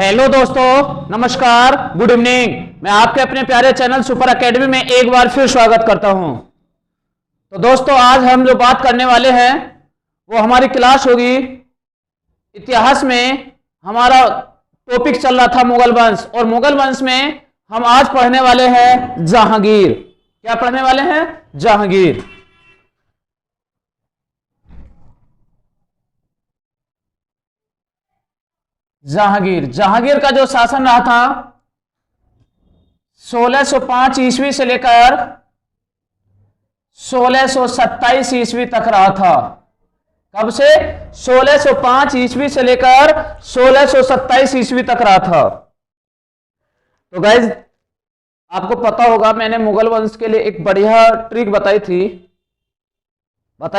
Hello दोस्तों, नमस्कार, good evening. मैं आपके अपने प्यारे चैनल सुपर एकेडमी में एक बार फिर स्वागत करता हूं। तो दोस्तों, आज हम जो बात करने वाले हैं वो हमारी क्लास होगी इतिहास में। हमारा टॉपिक चल रहा था मुगल वंश, और मुगल वंश में हम आज पढ़ने वाले हैं जहांगीर। क्या पढ़ने वाले हैं? जहांगीर। जहांगीर का जो शासन रहा था 1605 ईस्वी से लेकर 1627 ईस्वी तक रहा था। कब से? 1605 ईस्वी से लेकर 1627 ईस्वी तक रहा था। तो गाइज, आपको पता होगा मैंने मुगल वंश के लिए एक बढ़िया ट्रिक बताई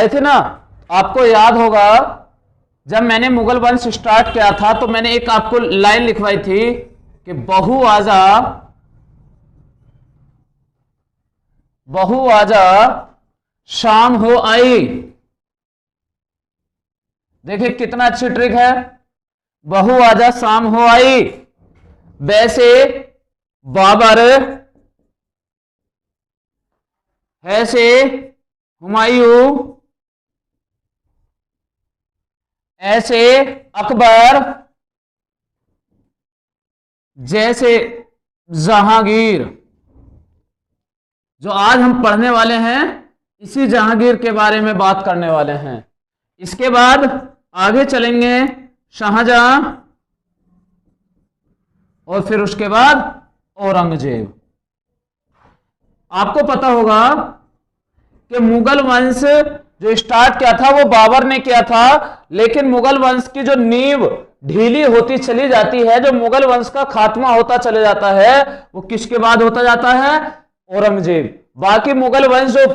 थी ना। आपको याद होगा जब मैंने मुगल वंश स्टार्ट किया था तो मैंने एक आपको लाइन लिखवाई थी कि बहु आजा शाम हो आई। देखिए कितना अच्छी ट्रिक है। बहु आजा शाम हो आई। वैसे बाबर ऐसे हुमायूं ऐसे अकबर जैसे जहांगीर। जो आज हम पढ़ने वाले हैं इसी जहांगीर के बारे में बात करने वाले हैं। इसके बाद आगे चलेंगे शाहजहां, और फिर उसके बाद औरंगजेब। आपको पता होगा कि मुगल वंश जो स्टार्ट किया था वो बाबर ने किया था, लेकिन मुगल वंश की जो नींव ढीली होती चली जाती है, जो मुगल वंश का खात्मा होता चले जाता है, वो किसके बाद होता जाता है? औरंगजेब। बाकी मुगल वंश जो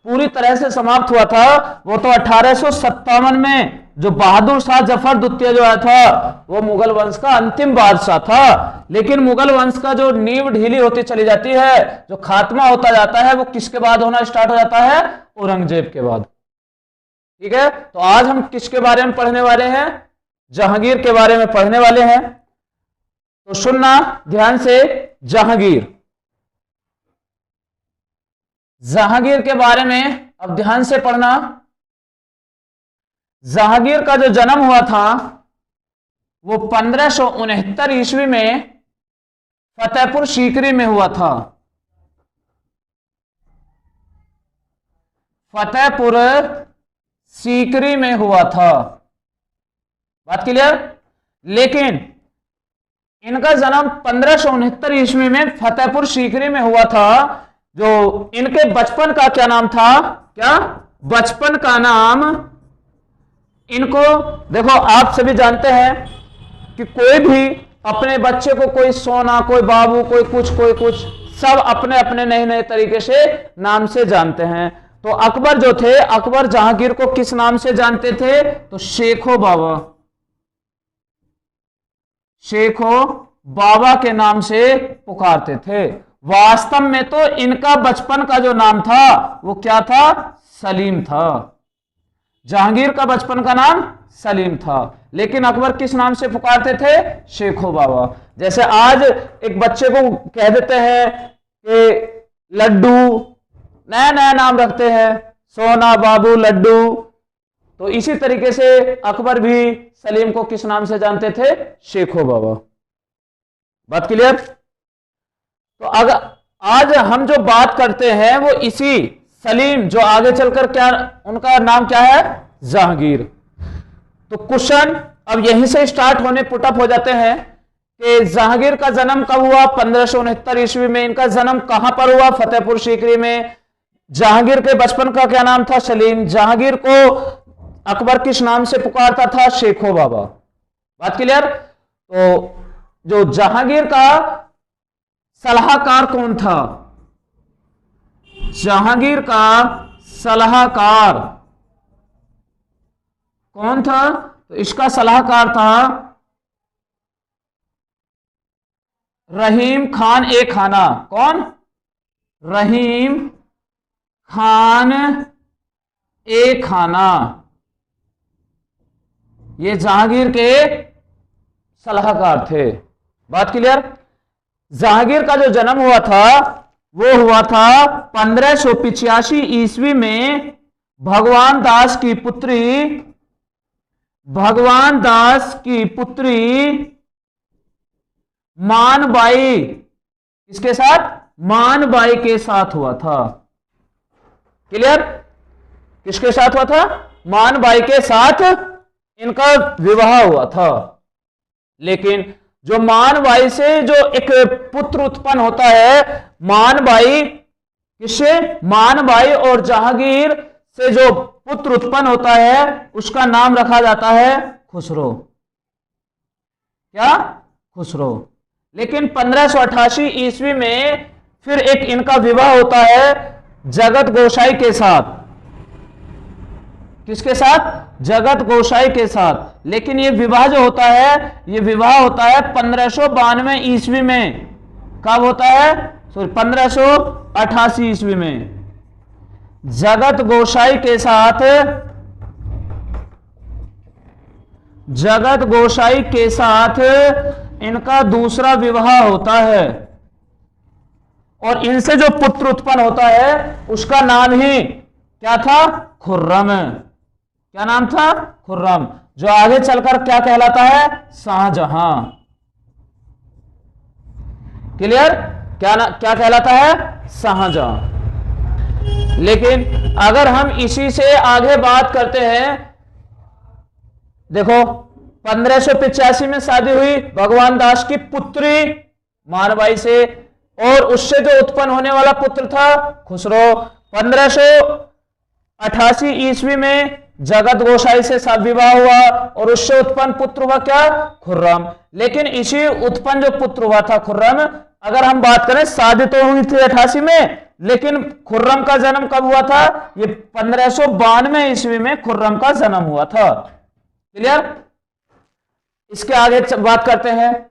पूरी तरह से समाप्त हुआ था वो तो 1857 में जो बहादुर शाह जफर द्वितीय जो आया था वो मुगल वंश का अंतिम बादशाह था। लेकिन मुगल वंश का जो नींव ढीली होती चली जाती है, जो खात्मा होता जाता है, वो किसके बाद होना स्टार्ट हो जाता है? औरंगजेब के बाद। ठीक है, तो आज हम किसके बारे में पढ़ने वाले हैं? जहांगीर के बारे में पढ़ने वाले हैं। तो सुनना ध्यान से। जहांगीर के बारे में अब ध्यान से पढ़ना। जहांगीर का जो जन्म हुआ था वो 1569 ईस्वी में फतेहपुर सीकरी में हुआ था। फतेहपुर सीकरी में हुआ था। बात क्लियर? लेकिन इनका जन्म 1569 ईस्वी में फतेहपुर सीकरी में हुआ था। जो इनके बचपन का क्या नाम था? क्या बचपन का नाम? इनको देखो, आप सभी जानते हैं कि कोई भी अपने बच्चे को, कोई सोना, कोई बाबू, कोई कुछ, सब अपने अपने नए नए तरीके से नाम से जानते हैं। तो अकबर जो थे, अकबर जहांगीर को किस नाम से जानते थे? तो शेखो बाबा के नाम से पुकारते थे। वास्तव में तो इनका बचपन का जो नाम था वो क्या था? सलीम था। जहांगीर का बचपन का नाम सलीम था, लेकिन अकबर किस नाम से पुकारते थे? शेखो बाबा। जैसे आज एक बच्चे को कह देते हैं कि लड्डू, नया नया नाम रखते हैं, सोना, बाबू, लड्डू। तो इसी तरीके से अकबर भी सलीम को किस नाम से जानते थे? शेखो बाबा। बात क्लियर? तो अगर आज हम जो बात करते हैं वो इसी सलीम, जो आगे चलकर क्या उनका नाम क्या है? जहांगीर। तो क्वेश्चन अब यहीं से स्टार्ट होने पुटअप हो जाते हैं कि जहांगीर का जन्म कब हुआ? 1569 ईस्वी में। इनका जन्म कहां पर हुआ? फतेहपुर सीकरी में। जहांगीर के बचपन का क्या नाम था? सलीम। जहांगीर को अकबर किस नाम से पुकारता था? शेखो बाबा। बात क्लियर? तो जो जहांगीर का सलाहकार कौन था? जहांगीर का सलाहकार कौन था? तो इसका सलाहकार था रहीम खान ए खाना। कौन? रहीम खान ए खाना। ये जहांगीर के सलाहकार थे। बात क्लियर। जहांगीर का जो जन्म हुआ था वो हुआ था 1585 ईस्वी में भगवान दास की पुत्री मानबाई, इसके साथ मानबाई के साथ हुआ था। क्लियर। किसके साथ हुआ था? मानबाई के साथ इनका विवाह हुआ था। लेकिन जो मानबाई से जो एक पुत्र उत्पन्न होता है, मानबाई किससे? मानबाई और जहांगीर से जो पुत्र उत्पन्न होता है उसका नाम रखा जाता है खुसरो। क्या? खुसरो। लेकिन 1588 ईस्वी में फिर एक इनका विवाह होता है जगत गोसाई के साथ। किसके साथ? जगत गोसाई के साथ। लेकिन ये विवाह जो होता है, ये विवाह होता है 1592 ईस्वी में। कब होता है? सॉरी, 1588 ईस्वी में जगत गोसाई के साथ, जगत गोसाई के साथ इनका दूसरा विवाह होता है और इनसे जो पुत्र उत्पन्न होता है उसका नाम ही क्या था? खुर्रम। क्या नाम था? खुर्रम, जो आगे चलकर क्या कहलाता है? शाहजहां। क्लियर। क्या कहलाता है? शाहजहां। लेकिन अगर हम इसी से आगे बात करते हैं, देखो 1585 में शादी हुई भगवान दास की पुत्री मानबाई से, और उससे जो उत्पन्न होने वाला पुत्र था खुसरो। 1588 ईस्वी में जगत गोसाई से विवाह हुआ और उससे उत्पन्न पुत्र हुआ क्या? खुर्रम। लेकिन इसी उत्पन्न जो पुत्र हुआ था खुर्रम, अगर हम बात करें शादी तो हुई थी 88 में, लेकिन खुर्रम का जन्म कब हुआ था? ये 1592 ईस्वी में खुर्रम का जन्म हुआ था। क्लियर। इसके आगे बात करते हैं।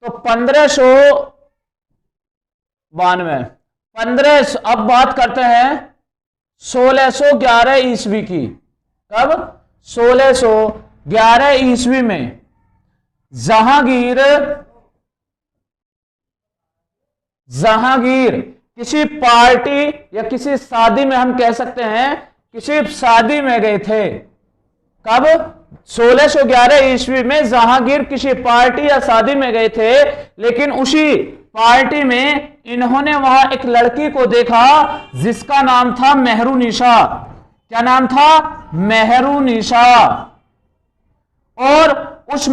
तो 1592 अब बात करते हैं 1611 ईस्वी की। कब? 1611 ईस्वी में जहांगीर किसी पार्टी या किसी शादी में, हम कह सकते हैं किसी शादी में गए थे। कब? 1611 ईस्वी में जहांगीर किसी पार्टी या शादी में गए थे, लेकिन उसी पार्टी में इन्होंने वहां एक लड़की को देखा जिसका नाम था मेहरुनिशा। क्या नाम था? मेहरुनिशा। और उस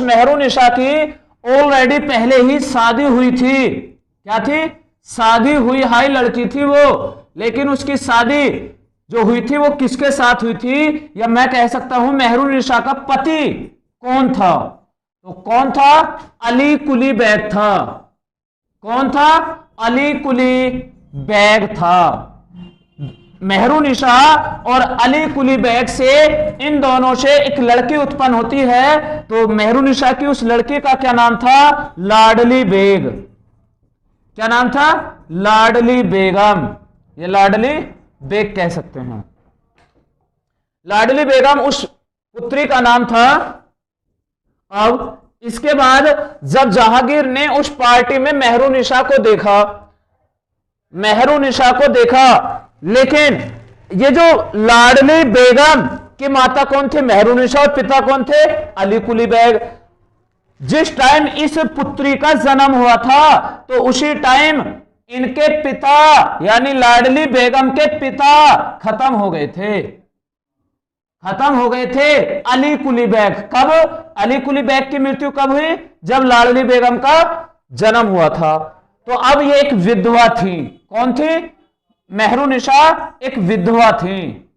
मेहरुनिशा की ऑलरेडी पहले ही शादी हुई थी। क्या थी? शादी हुई हाई लड़की थी वो। लेकिन उसकी शादी जो हुई थी वो किसके साथ हुई थी? या मैं कह सकता हूं मेहरुनिशा का पति कौन था? तो कौन था? अली कुली बैग था। कौन था? अली कुली बैग था। मेहरुनिशा और अली कुली बैग से, इन दोनों से एक लड़की उत्पन्न होती है। तो मेहरुनिशा की उस लड़की का क्या नाम था? लाडली बेग। क्या नाम था? लाडली बेगम। ये लाडली बेग कह सकते हैं। लाडली बेगम उस पुत्री का नाम था। अब इसके बाद जब जहांगीर ने उस पार्टी में मेहरुनिशा को देखा, लेकिन ये जो लाडली बेगम की माता कौन थे? मेहरुनिशा। और पिता कौन थे? अली कुली बैग। जिस टाइम इस पुत्री का जन्म हुआ था तो उसी टाइम इनके पिता यानी लाडली बेगम के पिता खत्म हो गए थे। अली कुली बैग। कब? अली कुली बैग की मृत्यु कब हुई? जब लाडली बेगम का जन्म हुआ था। तो अब ये एक विधवा थी। कौन थी? मेहरुनिशा एक विधवा थी।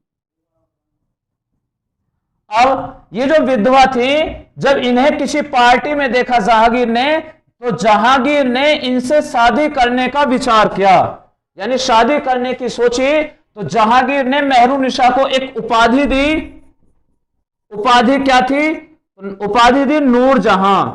अब ये जो विधवा थी, जब इन्हें किसी पार्टी में देखा जहांगीर ने, तो जहांगीर ने इनसे शादी करने का विचार किया, यानी शादी करने की सोची। तो जहांगीर ने मेहरुनिशा को एक उपाधि दी। उपाधि क्या थी? उपाधि दी नूरजहां।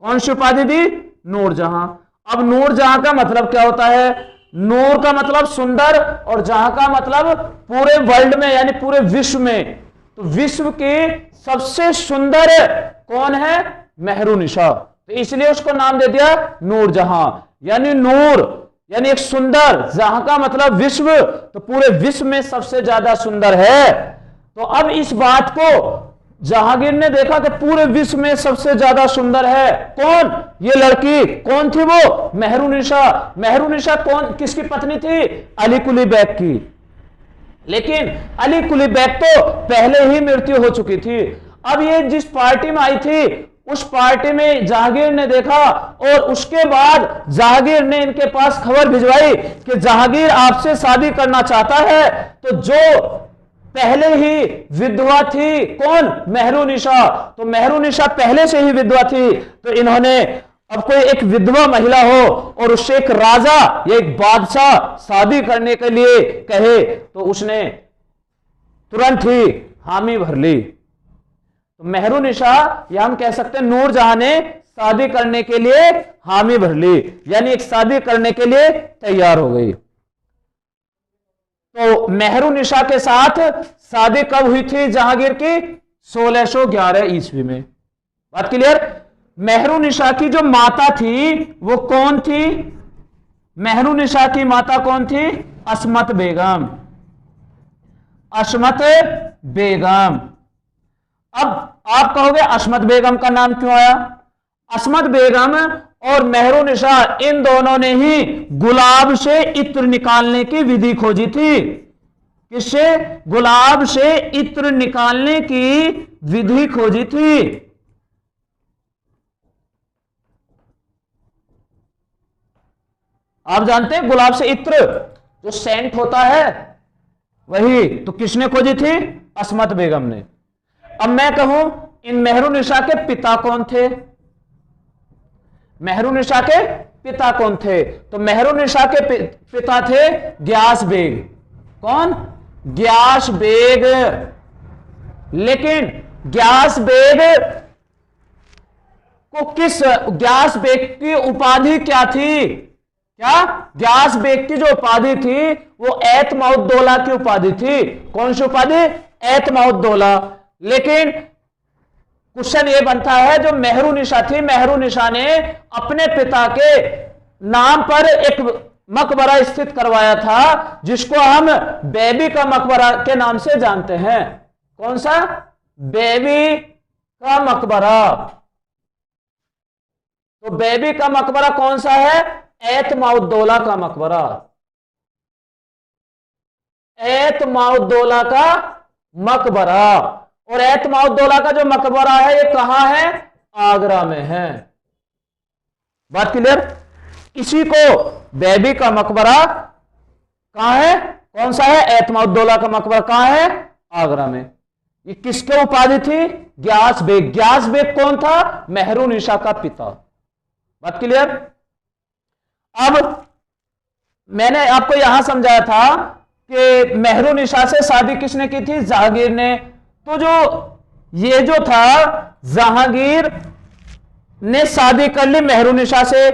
कौन सी उपाधि दी? नूरजहां। अब नूरजहां का मतलब क्या होता है? नूर का मतलब सुंदर और जहां का मतलब पूरे वर्ल्ड में यानी पूरे विश्व में तो विश्व की सबसे सुंदर कौन है? मेहरुनिशा। तो इसलिए उसको नाम दे दिया नूरजहां, यानी नूर यानी एक सुंदर, जहां का मतलब विश्व, तो पूरे विश्व में सबसे ज्यादा सुंदर है। तो अब इस बात को जहांगीर ने देखा कि पूरे विश्व में सबसे ज्यादा सुंदर है कौन? ये लड़की। कौन थी वो? मेहरुनिशा। मेहरुनिशा कौन, किसकी पत्नी थी? अली कुली बैग की। लेकिन अली कुली बैग तो पहले ही मृत्यु हो चुकी थी। अब ये जिस पार्टी में आई थी उस पार्टी में जहांगीर ने देखा, और उसके बाद जहांगीर ने इनके पास खबर भिजवाई कि जहांगीर आपसे शादी करना चाहता है। तो जो पहले ही विधवा थी, कौन? मेहरुनिशा। तो मेहरुनिशा पहले से ही विधवा थी, तो इन्होंने अब कोई एक विधवा महिला हो और उससे एक राजा या एक बादशाह शादी करने के लिए कहे, तो उसने तुरंत ही हामी भर ली। तो मेहरुनिशा, या हम कह सकते हैं नूरजहां ने शादी करने के लिए हामी भर ली, यानी एक शादी करने के लिए तैयार हो गई। तो मेहरुनिशा के साथ शादी कब हुई थी जहांगीर की? 1611 ईस्वी में। बात क्लियर? मेहरुनिशा की जो माता थी वो कौन थी? मेहरुनिशा की माता कौन थी? अस्मत बेगम। अस्मत बेगम। अब आप कहोगे अस्मत बेगम का नाम क्यों आया? अस्मत बेगम और मेहरुनिशा, इन दोनों ने ही गुलाब से इत्र निकालने की विधि खोजी थी। किससे? गुलाब से इत्र निकालने की विधि खोजी थी। आप जानते हैं गुलाब से इत्र जो सेंट होता है, वही तो किसने खोजी थी? अस्मत बेगम ने। अब मैं कहूं इन मेहरुनिशा के पिता कौन थे? मेहरुनिशा के पिता कौन थे? तो मेहरुनिशा के पिता थे ग्यास बेग। कौन? ग्यास बेग। लेकिन ग्यास बेग को ग्यास बेग की उपाधि क्या थी? क्या? ग्यास बेग की जो उपाधि थी वो एतमाउद्दौला की उपाधि थी। कौन सी उपाधि? एतमाउद्दौला। लेकिन क्वेश्चन ये बनता है, जो मेहरुनिशा थी, मेहरुनिशा ने अपने पिता के नाम पर एक मकबरा स्थित करवाया था, जिसको हम बेबी का मकबरा के नाम से जानते हैं। कौन सा? बेबी का मकबरा। तो बेबी का मकबरा कौन सा है? एतमाउद्दौला का मकबरा। एतमाउद्दौला का मकबरा। और एतमाउद्दौला का जो मकबरा है ये कहां है? आगरा में है। बात क्लियर? इसी को बेबी का मकबरा कहां है? कौन सा है? एतमाउद्दौला का मकबरा कहां है? आगरा में। ये किसके उपाधि थी? Gas bag. ग्यास बेग कौन था? मेहरुनिशा का पिता। बात क्लियर? अब मैंने आपको यहां समझाया था कि मेहरुनिशा से शादी किसने की थी? जहांगीर ने। तो ये जो था, जहांगीर ने शादी कर ली मेहरुनिशा से,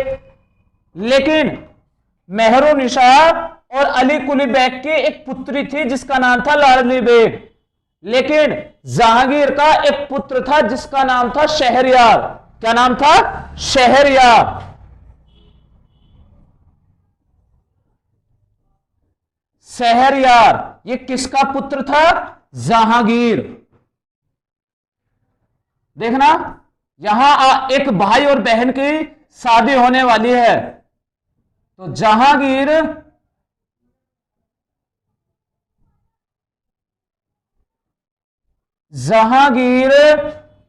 लेकिन मेहरुनिशा और अली कुली बैग की एक पुत्री थी जिसका नाम था लाडली बेग। लेकिन जहांगीर का एक पुत्र था जिसका नाम था शहरयार। क्या नाम था? शहरयार। शहरयार ये किसका पुत्र था? जहांगीर। देखना, यहां एक भाई और बहन की शादी होने वाली है। तो जहांगीर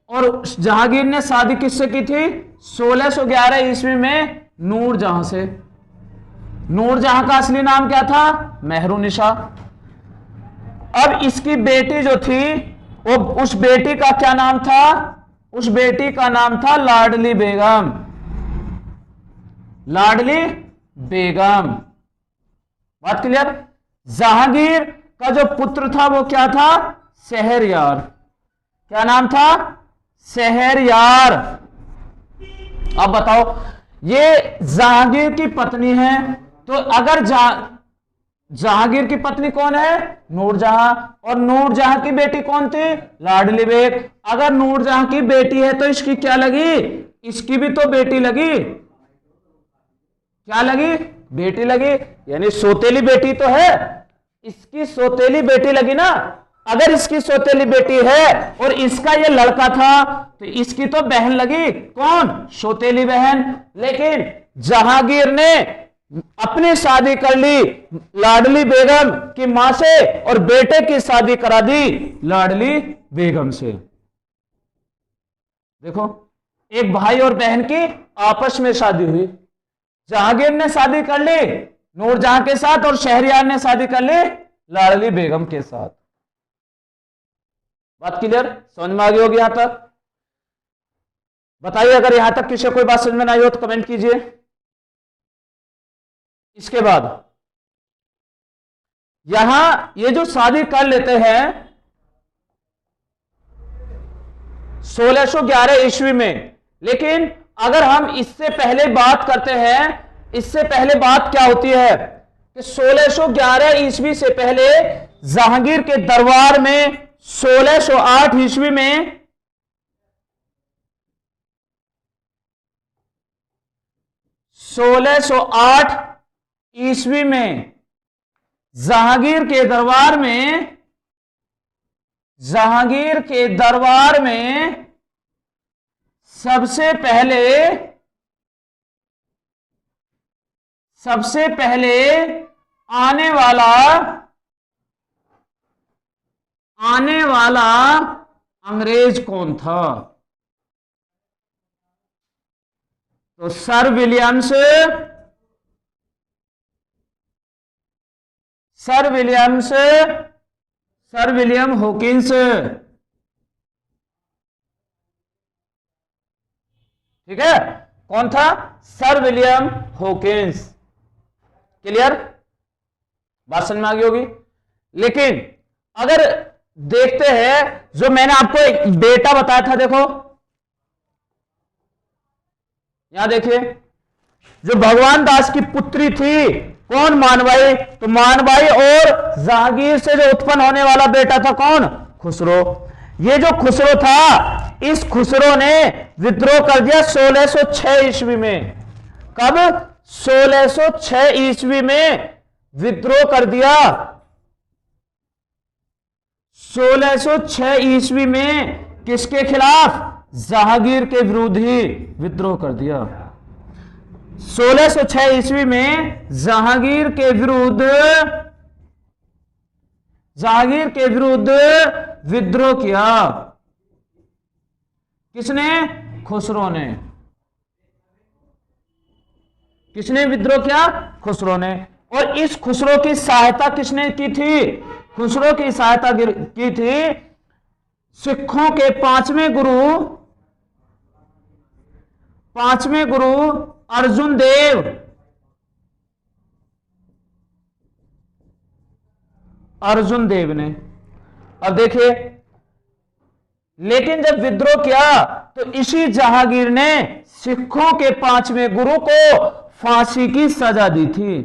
और जहांगीर ने शादी किससे की थी? 1611 ईस्वी में नूरजहां से। नूरजहां का असली नाम क्या था? मेहरुनिशा। अब इसकी बेटी जो थी, वो उस बेटी का क्या नाम था? उस बेटी का नाम था लाडली बेगम। लाडली बेगम। बात क्लियर? जहांगीर का जो पुत्र था वो क्या था? शहरयार। क्या नाम था? शहरयार। अब बताओ, ये जहांगीर की पत्नी है, तो अगर जहांगीर की पत्नी कौन है? नूरजहां। और नूरजहां की बेटी कौन थी? लाडली बेग। अगर नूरजहां की बेटी है तो इसकी क्या लगी? इसकी भी तो बेटी लगी। क्या लगी? बेटी लगी, यानी सौतेली बेटी तो है, इसकी सौतेली बेटी लगी ना। अगर इसकी सौतेली बेटी है और इसका ये लड़का था तो इसकी तो बहन लगी। कौन? सौतेली बहन। लेकिन जहांगीर ने अपनी शादी कर ली लाडली बेगम की मां से और बेटे की शादी करा दी लाडली बेगम से। देखो, एक भाई और बहन की आपस में शादी हुई। जहांगीर ने शादी कर ली नूरजहां के साथ और शहरयार ने शादी कर ली लाडली बेगम के साथ। बात क्लियर? समझ में आ गई होगी यहां तक? बताइए अगर यहां तक किसी कोई बात समझ में नहीं हो तो कमेंट कीजिए। इसके बाद यहां ये जो शादी कर लेते हैं 1611 ईस्वी में, लेकिन अगर हम इससे पहले बात करते हैं, इससे पहले बात क्या होती है कि 1611 ईस्वी से पहले जहांगीर के दरबार में 1608 ईस्वी में 1608 ईस्वी में जहांगीर के दरबार में सबसे पहले आने वाला अंग्रेज कौन था? तो सर विलियम हॉकिंस। ठीक है, कौन था? Sir William Hawkins. क्लियर? बात समझ में आ गई होगी। लेकिन अगर देखते हैं, जो मैंने आपको एक बेटा बताया था, देखो यहां देखिए, जो भगवान दास की पुत्री थी, कौन? मानबाई। तो मानबाई और जहांगीर से जो उत्पन्न होने वाला बेटा था कौन? खुसरो। ये जो खुसरो था, इस खुसरो ने विद्रोह कर दिया 1606 ईस्वी में। कब? 1606 ईस्वी में विद्रोह कर दिया। 1606 ईस्वी में किसके खिलाफ? जहांगीर के विरुद्ध ही विद्रोह कर दिया। 1606 ईस्वी में जहांगीर के विरुद्ध विद्रोह किया। किसने? खुसरो ने। किसने विद्रोह किया? खुसरो ने। और इस खुसरो की सहायता किसने की थी? खुसरो की सहायता की थी सिखों के पांचवें गुरु अर्जुन देव ने। अब देखिए, लेकिन जब विद्रोह किया तो इसी जहांगीर ने सिखों के पांचवें गुरु को फांसी की सजा दी थी।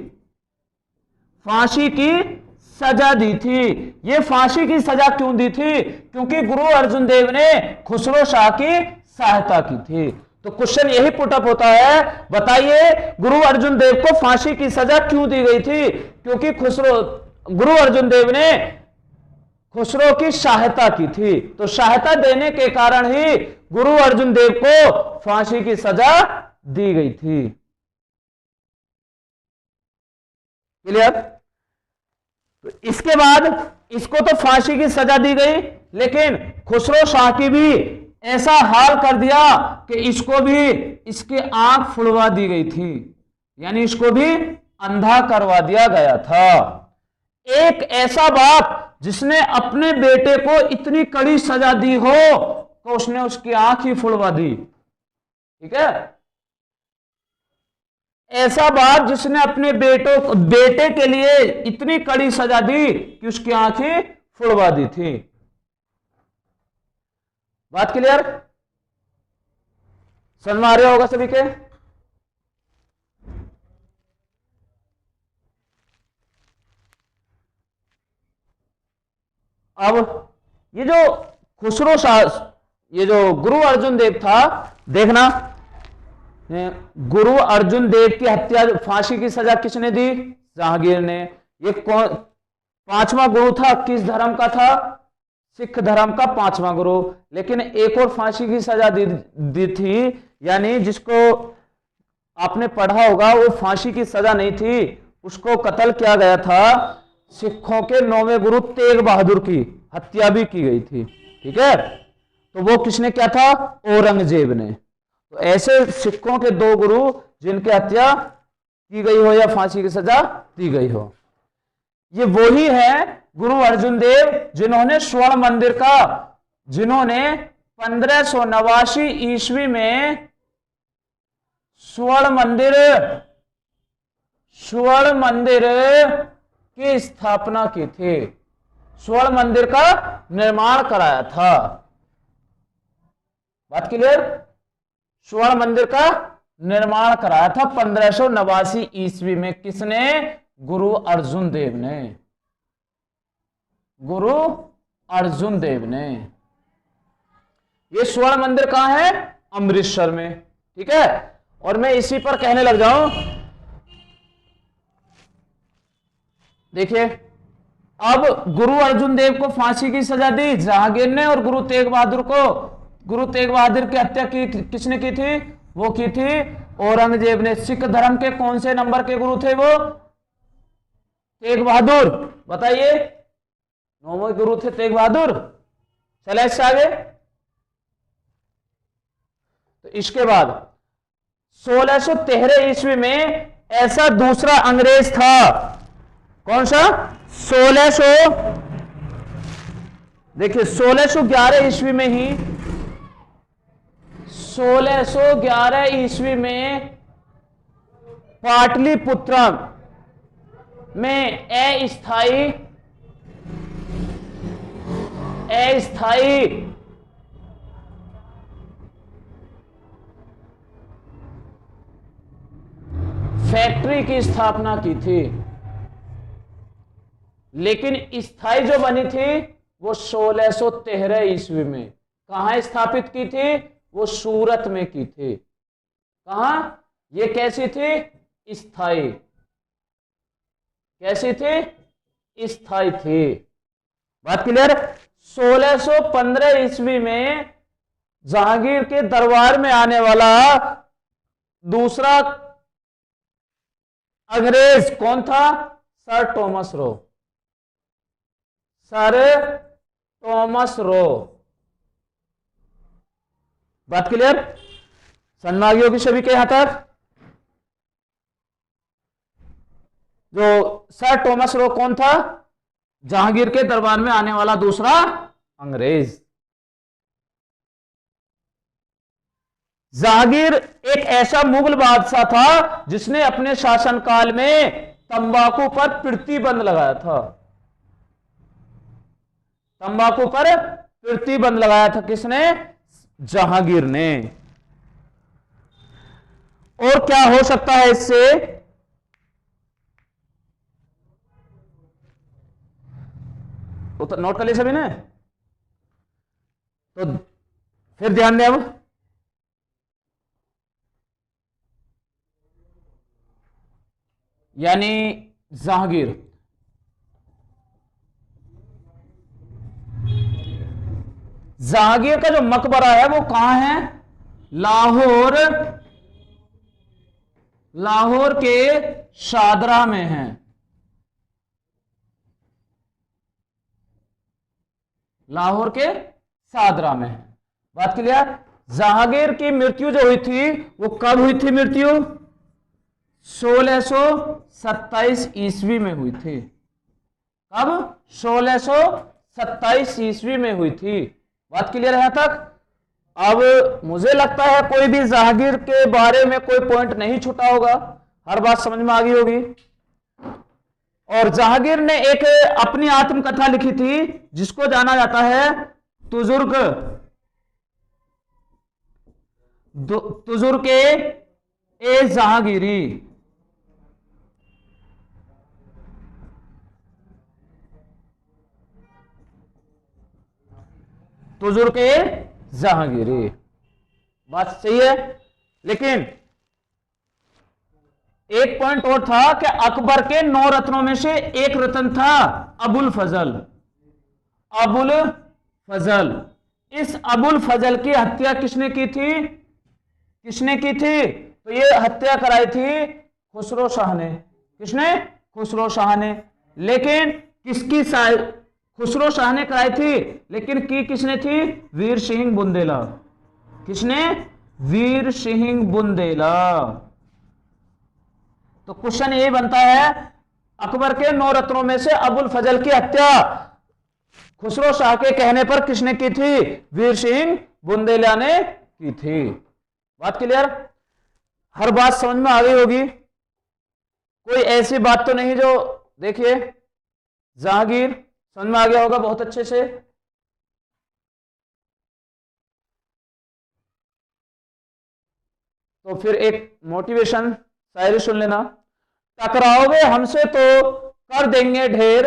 फांसी की सजा दी थी। ये फांसी की सजा क्यों दी थी? क्योंकि गुरु अर्जुन देव ने खुसरो शाह की सहायता की थी। तो क्वेश्चन यही पुटअप होता है, बताइए गुरु अर्जुन देव को फांसी की सजा क्यों दी गई थी? क्योंकि गुरु अर्जुन देव ने खुसरो की सहायता की थी। तो सहायता देने के कारण ही गुरु अर्जुन देव को फांसी की सजा दी गई थी। क्लियर? तो इसके बाद इसको तो फांसी की सजा दी गई, लेकिन खुसरो शाह की भी ऐसा हाल कर दिया कि इसको भी इसकी आंख फुड़वा दी गई थी, यानी इसको भी अंधा करवा दिया गया था। एक ऐसा बाप जिसने अपने बेटे को इतनी कड़ी सजा दी हो तो उसने उसकी आंख ही फुड़वा दी। ठीक है, ऐसा बाप जिसने अपने बेटे के लिए इतनी कड़ी सजा दी कि उसकी आंखें फुड़वा दी थी। बात क्लियर? समझ में आ रहा होगा सभी के? अब ये जो खुसरो शाह, ये जो गुरु अर्जुन देव था, देखना, गुरु अर्जुन देव की हत्या, फांसी की सजा किसने दी? जहांगीर ने। ये कौन पांचवा गुरु था? किस धर्म का था? सिख धर्म का पांचवा गुरु। लेकिन एक और फांसी की सजा दी थी, यानी जिसको आपने पढ़ा होगा, वो फांसी की सजा नहीं थी, उसको कत्ल किया गया था। सिखों के 9वें गुरु तेग बहादुर की हत्या भी की गई थी। ठीक है, तो वो किसने किया था? औरंगजेब ने। तो ऐसे सिखों के 2 गुरु जिनकी हत्या की गई हो या फांसी की सजा दी गई हो, ये वही है गुरु अर्जुन देव जिन्होंने स्वर्ण मंदिर का, जिन्होंने 1589 ईस्वी में स्वर्ण मंदिर की स्थापना की थी, स्वर्ण मंदिर का निर्माण कराया था। बात क्लियर? स्वर्ण मंदिर का निर्माण कराया था 1589 ईस्वी में। किसने? गुरु अर्जुन देव ने। गुरु अर्जुन देव ने। ये स्वर्ण मंदिर कहां है? अमृतसर में। ठीक है, और मैं इसी पर कहने लग जाऊं, देखिए, अब गुरु अर्जुन देव को फांसी की सजा दी जहांगीर ने, और गुरु तेग बहादुर की हत्या किसने की थी? वो की थी औरंगजेब ने। सिख धर्म के कौन से नंबर के गुरु थे वो? तेग बहादुर। बताइए, 9वें गुरु थे तेग बहादुर। चले इससे आगे। तो इसके बाद 1613 ईस्वी में ऐसा दूसरा अंग्रेज था। कौन सा? 1611 ईस्वी में ही, 1611 ईस्वी में पाटलिपुत्र में अस्थाई फैक्ट्री की स्थापना की थी। लेकिन स्थाई जो बनी थी वो 1613 ईस्वी में। कहां स्थापित की थी? वो सूरत में की थी। कहां? ये कैसी थी? स्थाई। कैसी थी? स्थाई थी। बात क्लियर? 1615 ईस्वी में जहांगीर के दरबार में आने वाला दूसरा अंग्रेज कौन था? Sir Thomas Roe. Sir Thomas Roe. बात क्लियर? समझ में आ गई होगी सभी के यहां तक? जो सर टॉमस रो कौन था? जहांगीर के दरबार में आने वाला दूसरा अंग्रेज। जहांगीर एक ऐसा मुगल बादशाह था जिसने अपने शासनकाल में तंबाकू पर प्रतिबंध लगाया था। तंबाकू पर प्रतिबंध लगाया था। किसने? जहांगीर ने। और क्या हो सकता है इससे? तो नोट कर लिया सभी ने? तो फिर ध्यान दें अब। यानी जहांगीर, जहांगीर का जो मकबरा है वो कहां है? लाहौर के शादरा में है। लाहौर के शादरा में है। बात क्लियर? जहांगीर की मृत्यु जो हुई थी वो कब हुई थी? मृत्यु 1627 ईस्वी में हुई थी। कब? 1627 ईस्वी में हुई थी। बात क्लियर है यहां तक? अब मुझे लगता है कोई भी जहांगीर के बारे में कोई पॉइंट नहीं छूटा होगा, हर बात समझ में आ गई होगी। और जहांगीर ने एक अपनी आत्मकथा लिखी थी जिसको जाना जाता है तुजुर्के ए जहांगीरी। तुजुर्क ए जहांगीरी। बात सही है। लेकिन एक पॉइंट और था कि अकबर के 9 रत्नों में से एक रत्न था अबुल फजल। अबुल फजल, इस अबुल फजल की हत्या किसने की थी? किसने की थी? तो ये हत्या कराई थी खुसरो शाह ने। किसने? खुसरो शाह ने। लेकिन किसकी खुसरो शाह ने कराई थी, लेकिन की किसने थी? वीर सिंह बुंदेला। किसने? वीर सिंह बुंदेला। तो क्वेश्चन यही बनता है, अकबर के 9 रत्नों में से अबुल फजल की हत्या खुसरो शाह के कहने पर किसने की थी? वीर सिंह बुंदेला ने की थी। बात क्लियर? हर बात समझ में आ गई होगी। कोई ऐसी बात तो नहीं जो, देखिए जहांगीर समझ में आ गया होगा बहुत अच्छे से। तो फिर एक मोटिवेशन शायरी सुन लेना। टकराओगे हमसे तो कर देंगे ढेर,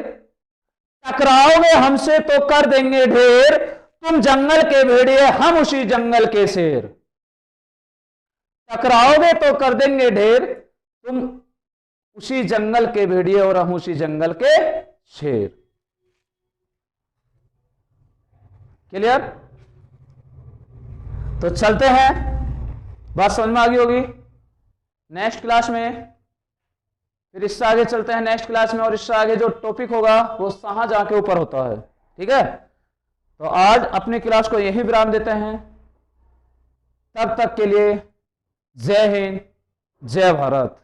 टकराओगे हमसे तो कर देंगे ढेर, तुम जंगल के भेड़िए हम उसी जंगल के शेर। टकराओगे तो कर देंगे ढेर, तुम उसी जंगल के भेड़िए और हम उसी जंगल के शेर। क्लियर? तो चलते हैं, बात समझ में आ गई होगी। नेक्स्ट क्लास में फिर इससे आगे चलते हैं नेक्स्ट क्लास में, और इससे आगे जो टॉपिक होगा वो शाहजहां के ऊपर होता है। ठीक है? तो आज अपनी क्लास को यही विराम देते हैं। तब तक के लिए जय हिंद, जय भारत।